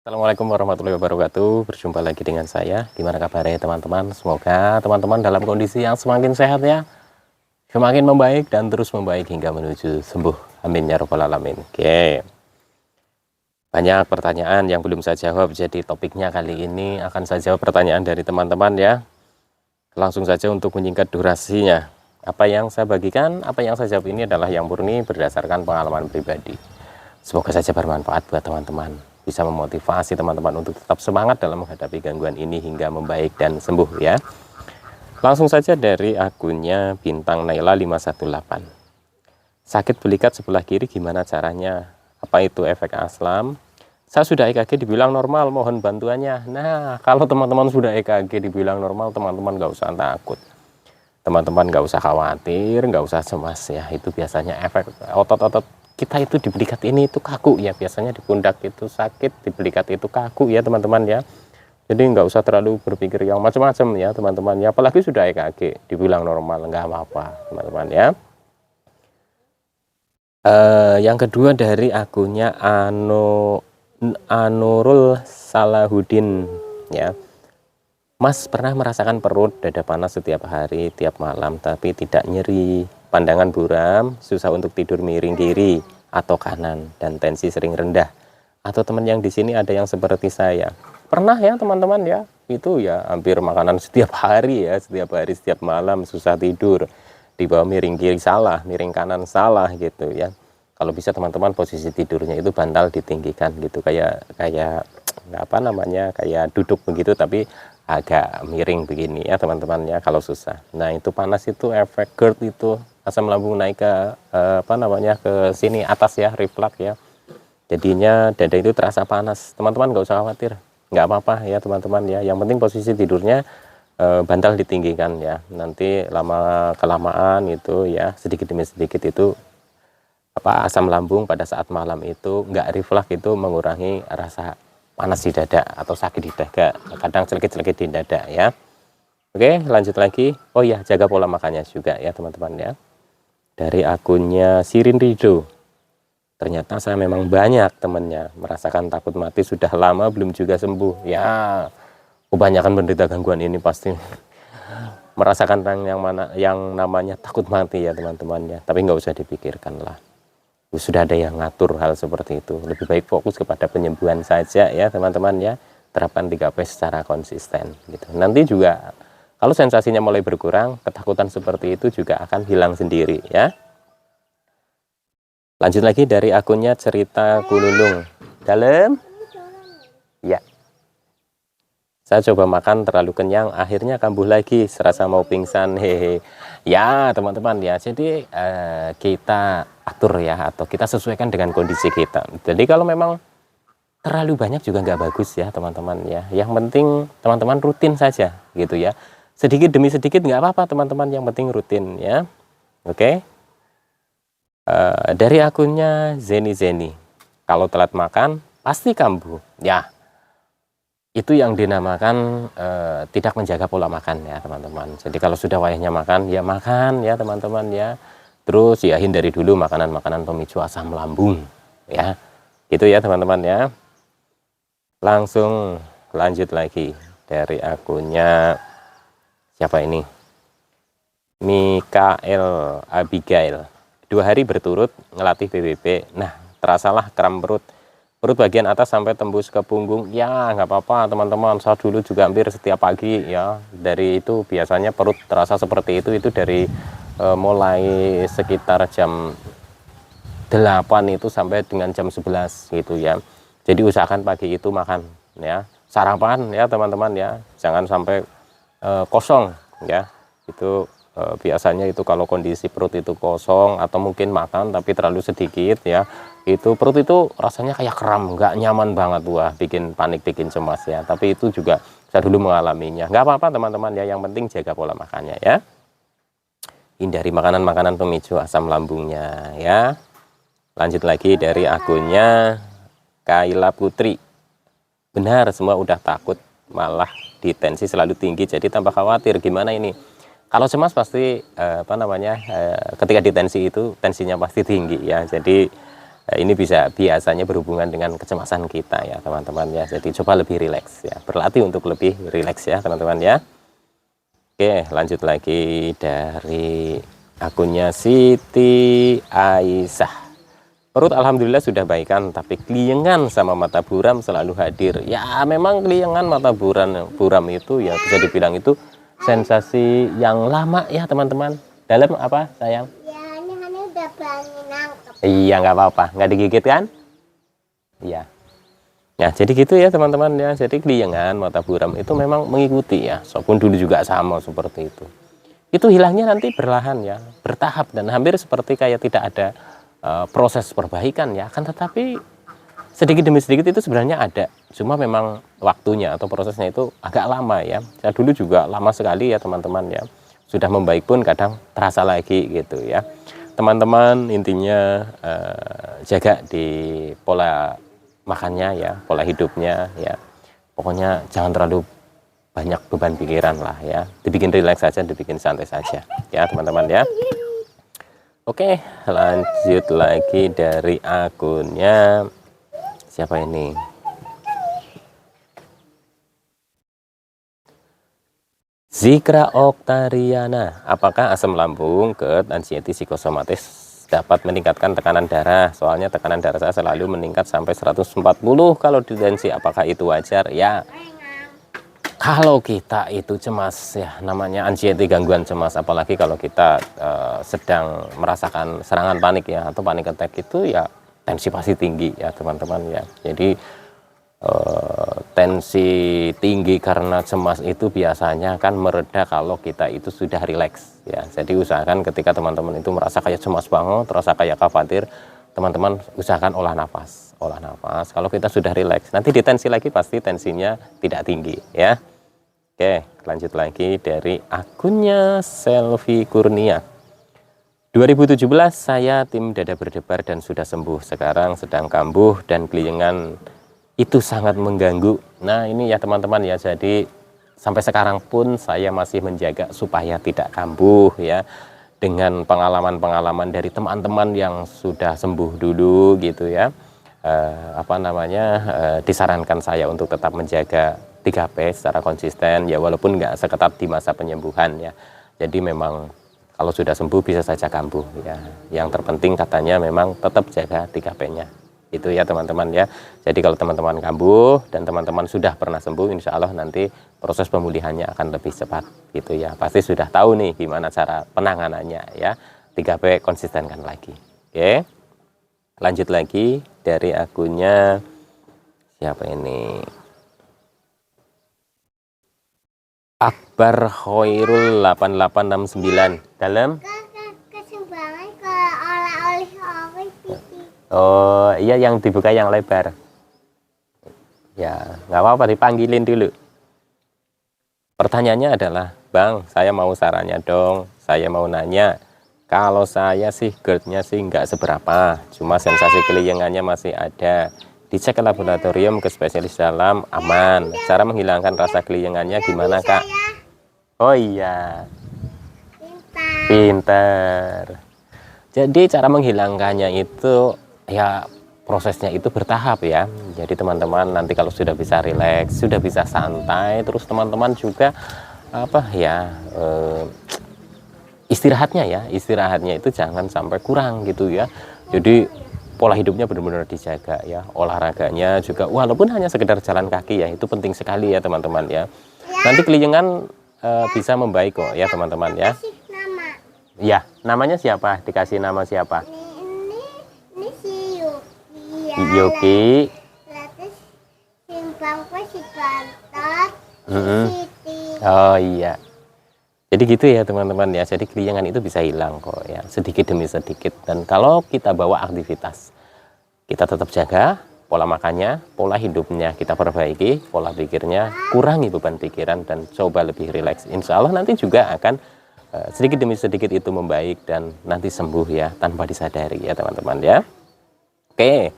Assalamualaikum warahmatullahi wabarakatuh. Berjumpa lagi dengan saya. Gimana kabarnya teman-teman? Semoga teman-teman dalam kondisi yang semakin sehat ya, semakin membaik dan terus membaik hingga menuju sembuh. Amin ya robbal alamin. Oke. Banyak pertanyaan yang belum saya jawab, jadi topiknya kali ini akan saya jawab pertanyaan dari teman-teman ya. Langsung saja untuk menyingkat durasinya. Apa yang saya bagikan, apa yang saya jawab ini adalah yang murni berdasarkan pengalaman pribadi. Semoga saja bermanfaat buat teman-teman, bisa memotivasi teman-teman untuk tetap semangat dalam menghadapi gangguan ini hingga membaik dan sembuh ya. Langsung saja dari akunnya Bintang Naila 518. Sakit belikat sebelah kiri gimana caranya? Apa itu efek aslam? Saya sudah EKG dibilang normal, mohon bantuannya. Nah, kalau teman-teman sudah EKG dibilang normal, teman-teman nggak usah takut. Teman-teman nggak usah khawatir, nggak usah cemas ya. Itu biasanya efek otot-otot kita itu di belikat ini itu kaku ya, biasanya di pundak itu sakit, di belikat itu kaku ya teman-teman ya. Jadi nggak usah terlalu berpikir yang macam-macam ya teman-teman ya, apalagi sudah EKG dibilang normal, nggak apa-apa teman-teman ya. Yang kedua dari akunnya Anurul Salahuddin ya. Mas pernah merasakan perut, dada panas setiap hari, tiap malam, tapi tidak nyeri, pandangan buram, susah untuk tidur miring kiri atau kanan, dan tensi sering rendah. Atau teman yang di sini ada yang seperti saya. Pernah ya teman-teman ya, itu ya hampir makanan setiap hari ya, setiap malam, susah tidur. Di bawah miring kiri salah, miring kanan salah gitu ya. Kalau bisa teman-teman posisi tidurnya itu bantal ditinggikan gitu, kayak apa namanya, kayak duduk begitu tapi agak miring begini ya teman-teman ya kalau susah. Nah itu panas itu efek GERD, itu asam lambung naik ke apa namanya, ke sini atas ya, reflux ya, jadinya dada itu terasa panas. Teman-teman nggak usah khawatir, nggak apa-apa ya teman-teman ya, yang penting posisi tidurnya bantal ditinggikan ya. Nanti lama kelamaan itu ya, sedikit demi sedikit itu apa, asam lambung pada saat malam itu nggak reflux, itu mengurangi rasa panas di dada atau sakit di dada, kadang celekit-celekit di dada ya. Oke, lanjut lagi. Oh ya, jaga pola makannya juga ya teman-teman ya. Dari akunnya Sirin Rido. Ternyata saya memang banyak temennya merasakan takut mati sudah lama belum juga sembuh. Ya, kebanyakan penderita gangguan ini pasti merasakan yang namanya takut mati ya teman-teman ya. Tapi nggak usah dipikirkan lah. Sudah ada yang ngatur hal seperti itu. Lebih baik fokus kepada penyembuhan saja ya teman-teman ya. Terapkan 3P secara konsisten gitu. Nanti juga kalau sensasinya mulai berkurang, ketakutan seperti itu juga akan hilang sendiri ya. Lanjut lagi dari akunnya Cerita Kululung. Dalam ya, saya coba makan terlalu kenyang, akhirnya kambuh lagi, serasa mau pingsan, hehe. Ya teman-teman ya, jadi kita atur ya, atau kita sesuaikan dengan kondisi kita. Jadi kalau memang terlalu banyak juga nggak bagus ya teman-teman ya. Yang penting teman-teman rutin saja gitu ya. Sedikit demi sedikit nggak apa-apa teman-teman, yang penting rutin ya. Oke. Dari akunnya Zeni. Kalau telat makan pasti kambuh. Ya, itu yang dinamakan tidak menjaga pola makan ya teman-teman. Jadi kalau sudah wayahnya makan ya teman-teman ya. Terus ya hindari dulu makanan-makanan pemicu asam lambung ya. Gitu ya teman-teman ya. Langsung lanjut lagi dari akunnya siapa ini? Mikael Abigail. 2 hari berturut ngelatih BBB. Nah, terasalah kram perut. Perut bagian atas sampai tembus ke punggung. Ya, nggak apa-apa teman-teman. Saya dulu juga hampir setiap pagi ya. Dari itu biasanya perut terasa seperti itu dari mulai sekitar jam 8 itu sampai dengan jam 11 gitu ya. Jadi usahakan pagi itu makan ya, sarapan ya teman-teman ya, jangan sampai kosong ya. Itu biasanya itu kalau kondisi perut itu kosong atau mungkin makan tapi terlalu sedikit ya, itu perut itu rasanya kayak kram, nggak nyaman banget, wah bikin panik, bikin cemas ya. Tapi itu juga saya dulu mengalaminya. Nggak apa-apa teman-teman ya, yang penting jaga pola makannya ya. Hindari makanan-makanan pemicu asam lambungnya ya. Lanjut lagi dari akunnya Kaila Putri. Benar, semua udah takut, malah di tensi selalu tinggi, jadi tambah khawatir. Gimana ini? Kalau cemas pasti apa namanya, ketika di tensi itu tensinya pasti tinggi ya. Jadi Ini bisa biasanya berhubungan dengan kecemasan kita ya teman-teman ya. Jadi coba lebih rileks ya, berlatih untuk lebih rileks ya teman-teman ya. Oke, lanjut lagi dari akunnya Siti Aisyah. Perut alhamdulillah sudah baikan, tapi keliengan sama mata buram selalu hadir. Ya memang keliengan mata buram itu ya bisa dibilang itu sensasi yang lama ya teman-teman. Dalam apa sayang? Ya, ini udah berani nangkep. Iya nggak apa-apa, nggak digigit kan? Iya. Ya jadi gitu ya teman-teman ya. Jadi keliengan mata buram itu memang mengikuti ya. Sopun dulu juga sama seperti itu. Itu hilangnya nanti perlahan ya, bertahap dan hampir seperti kayak tidak ada proses perbaikan ya. Kan tetapi sedikit demi sedikit itu sebenarnya ada. Cuma memang waktunya atau prosesnya itu agak lama ya. Saya dulu juga lama sekali ya teman-teman ya. Sudah membaik pun kadang terasa lagi gitu ya. Teman-teman intinya jaga di pola makannya ya, pola hidupnya ya. Pokoknya jangan terlalu banyak beban pikiran lah ya. Dibikin rileks saja, dibikin santai saja ya teman-teman ya. Oke, lanjut lagi dari akunnya siapa ini? Zikra Oktariana, apakah asam lambung, GERD, anxiety psikosomatis dapat meningkatkan tekanan darah? Soalnya tekanan darah saya selalu meningkat sampai 140 kalau ditensi. Apakah itu wajar? Ya, kalau kita itu cemas ya, namanya anxiety, gangguan cemas, apalagi kalau kita sedang merasakan serangan panik ya atau panic attack itu ya tensi pasti tinggi ya teman-teman ya. Jadi tensi tinggi karena cemas itu biasanya kan mereda kalau kita itu sudah rileks ya. Jadi usahakan ketika teman-teman itu merasa kayak cemas banget, terasa kayak khawatir, teman-teman usahakan olah nafas. Kalau kita sudah rileks, nanti ditensi lagi pasti tensinya tidak tinggi ya. Oke, lanjut lagi dari akunnya Selvi Kurnia. 2017 saya tim dada berdebar dan sudah sembuh. Sekarang sedang kambuh dan keliengan itu sangat mengganggu. Nah ini ya teman-teman ya, jadi sampai sekarang pun saya masih menjaga supaya tidak kambuh ya, dengan pengalaman-pengalaman dari teman-teman yang sudah sembuh dulu gitu ya. Disarankan saya untuk tetap menjaga 3P secara konsisten ya, walaupun nggak seketat di masa penyembuhan ya. Jadi memang kalau sudah sembuh bisa saja kambuh ya. Yang terpenting katanya memang tetap jaga 3P-nya. Itu ya teman-teman ya. Jadi kalau teman-teman kambuh dan teman-teman sudah pernah sembuh, insya Allah nanti proses pemulihannya akan lebih cepat gitu ya. Pasti sudah tahu nih gimana cara penanganannya ya. 3P konsistenkan lagi. Oke. Lanjut lagi dari akunnya siapa ini? Akbar Khairul 8869 dalam Keseimbangan ke oleh-oleh pipi. Oh iya, yang dibuka yang lebar ya, nggak apa-apa, dipanggilin dulu. Pertanyaannya adalah, Bang, saya mau sarannya dong. Saya mau nanya, kalau saya sih GERD-nya sih nggak seberapa, cuma sensasi keliengannya masih ada. Dicek ke laboratorium, ke spesialis dalam, aman. Cara menghilangkan rasa keliengannya gimana, Kak? Oh iya, pintar. Jadi cara menghilangkannya itu ya prosesnya itu bertahap ya. Jadi teman-teman nanti kalau sudah bisa rileks, sudah bisa santai, terus teman-teman juga istirahatnya itu jangan sampai kurang gitu ya. Jadi pola hidupnya benar-benar dijaga ya, olahraganya juga walaupun hanya sekedar jalan kaki ya, itu penting sekali ya teman-teman ya. Nanti keliengan bisa membaik kok ya teman-teman ya. Nama. Ya, namanya siapa? Dikasih nama siapa? Ini si Yuki. Ya, Yoki. Terus simpang si Bantot, Siti. Oh iya. Jadi gitu ya teman-teman ya. Jadi keliengan itu bisa hilang kok ya, sedikit demi sedikit. Dan kalau kita bawa aktivitas, kita tetap jaga pola makannya, pola hidupnya kita perbaiki, pola pikirnya, kurangi beban pikiran dan coba lebih rileks. Insya Allah nanti juga akan sedikit demi sedikit itu membaik dan nanti sembuh ya, tanpa disadari ya teman-teman ya. Oke,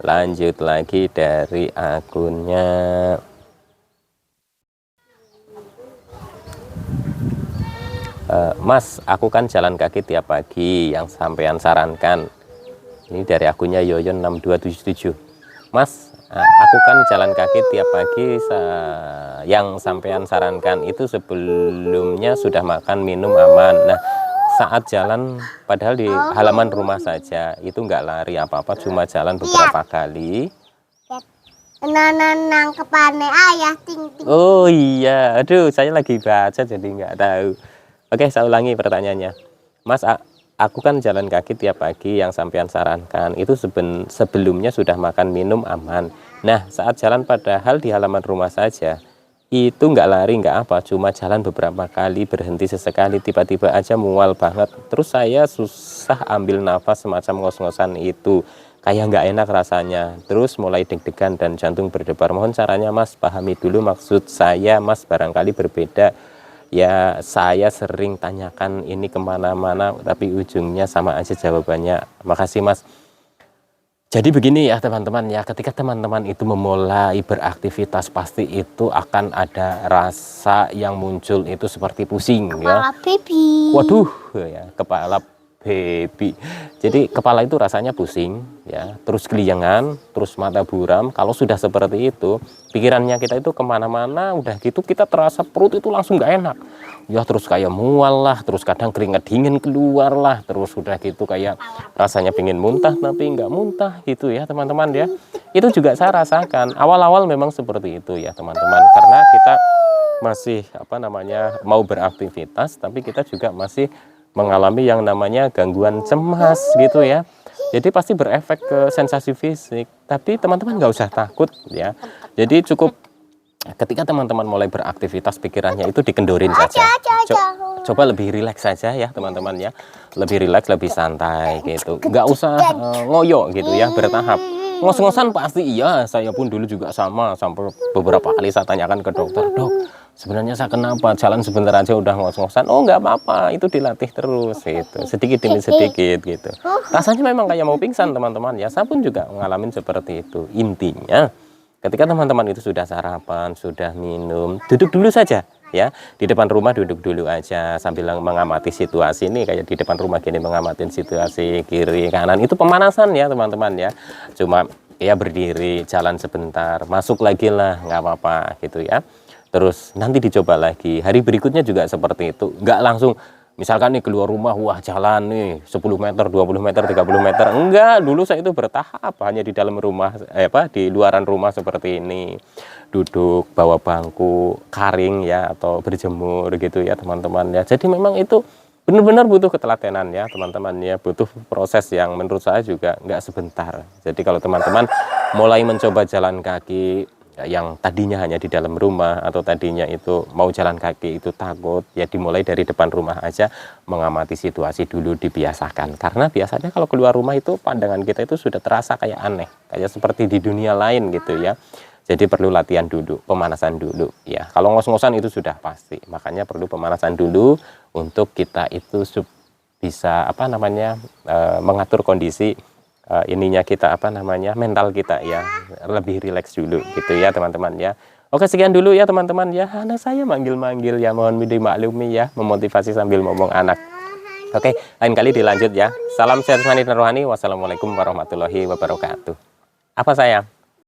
lanjut lagi dari akunnya Mas, aku kan jalan kaki tiap pagi yang sampean sarankan. Ini dari akunnya Yoyon 6277. Mas, aku kan jalan kaki tiap pagi, yang sampean sarankan itu sebelumnya sudah makan minum aman. Nah, saat jalan padahal di halaman rumah saja itu nggak lari apa-apa, cuma jalan beberapa kali. Nang kepane ayah ting ting. Oh iya, aduh saya lagi baca jadi nggak tahu. Oke, saya ulangi pertanyaannya. Mas, aku kan jalan kaki tiap pagi yang sampean sarankan itu sebelumnya sudah makan minum aman. Nah, saat jalan padahal di halaman rumah saja itu nggak lari nggak apa, cuma jalan beberapa kali, berhenti sesekali, tiba-tiba aja mual banget. Terus saya susah ambil nafas semacam ngos-ngosan itu, kayak nggak enak rasanya. Terus mulai deg-degan dan jantung berdebar. Mohon caranya Mas, pahami dulu maksud saya Mas, barangkali berbeda. Ya saya sering tanyakan ini kemana-mana tapi ujungnya sama aja jawabannya. Makasih Mas. Jadi begini ya teman-teman ya, ketika teman-teman itu memulai beraktivitas pasti itu akan ada rasa yang muncul itu seperti pusing ya. Kepala baby. Waduh ya, kepala baby. Jadi kepala itu rasanya pusing ya, terus keliengan, terus mata buram. Kalau sudah seperti itu, pikirannya kita itu kemana-mana, udah gitu kita terasa perut itu langsung nggak enak. Ya terus kayak mual lah, terus kadang keringat dingin keluar lah, terus udah gitu kayak rasanya pengen muntah tapi nggak muntah gitu ya teman-teman ya. Itu juga saya rasakan. Awal-awal memang seperti itu ya teman-teman, karena kita masih mau beraktivitas, tapi kita juga masih mengalami yang namanya gangguan cemas gitu ya. Jadi pasti berefek ke sensasi fisik. Tapi teman-teman nggak usah takut ya. Jadi cukup ketika teman-teman mulai beraktivitas pikirannya itu dikendorin saja. Coba lebih rileks saja ya teman-teman ya. Lebih rileks, lebih santai gitu. Nggak usah ngoyo gitu ya, bertahap. Ngos-ngosan pasti iya, saya pun dulu juga sama, sampai beberapa kali saya tanyakan ke dokter, dok sebenarnya saya kenapa jalan sebentar aja udah ngos-ngosan. Oh nggak apa-apa, itu dilatih terus gitu, sedikit demi sedikit gitu. Rasanya memang kayak mau pingsan teman-teman ya, saya pun juga ngalamin seperti itu. Intinya ketika teman-teman itu sudah sarapan, sudah minum, duduk dulu saja ya, di depan rumah duduk dulu aja sambil mengamati situasi. Ini kayak di depan rumah gini, mengamati situasi kiri kanan, itu pemanasan ya teman-teman ya. Cuma ya berdiri, jalan sebentar, masuk lagi lah, nggak apa-apa gitu ya. Terus nanti dicoba lagi, hari berikutnya juga seperti itu. Nggak langsung misalkan nih keluar rumah, wah jalan nih 10 meter, 20 meter, 30 meter. Enggak, dulu saya itu bertahap, hanya di dalam rumah, di luaran rumah seperti ini. Duduk, bawa bangku, karing ya, atau berjemur gitu ya teman-teman ya. Jadi memang itu benar-benar butuh ketelatenan ya teman-teman ya. Butuh proses yang menurut saya juga nggak sebentar. Jadi kalau teman-teman mulai mencoba jalan kaki, yang tadinya hanya di dalam rumah atau tadinya itu mau jalan kaki itu takut, ya dimulai dari depan rumah aja, mengamati situasi dulu, dibiasakan. Karena biasanya kalau keluar rumah itu pandangan kita itu sudah terasa kayak aneh, kayak seperti di dunia lain gitu ya. Jadi perlu latihan dulu, pemanasan dulu ya. Kalau ngos-ngosan itu sudah pasti, makanya perlu pemanasan dulu untuk kita itu bisa mengatur kondisi ininya kita mental kita ya, lebih rileks dulu gitu ya teman-teman ya. Oke, sekian dulu ya teman-teman ya. Anak saya manggil-manggil ya, mohon dimaklumi ya, memotivasi sambil ngomong anak. Oke, lain kali dilanjut ya. Salam sehat rohani. Wassalamualaikum warahmatullahi wabarakatuh. Apa sayang?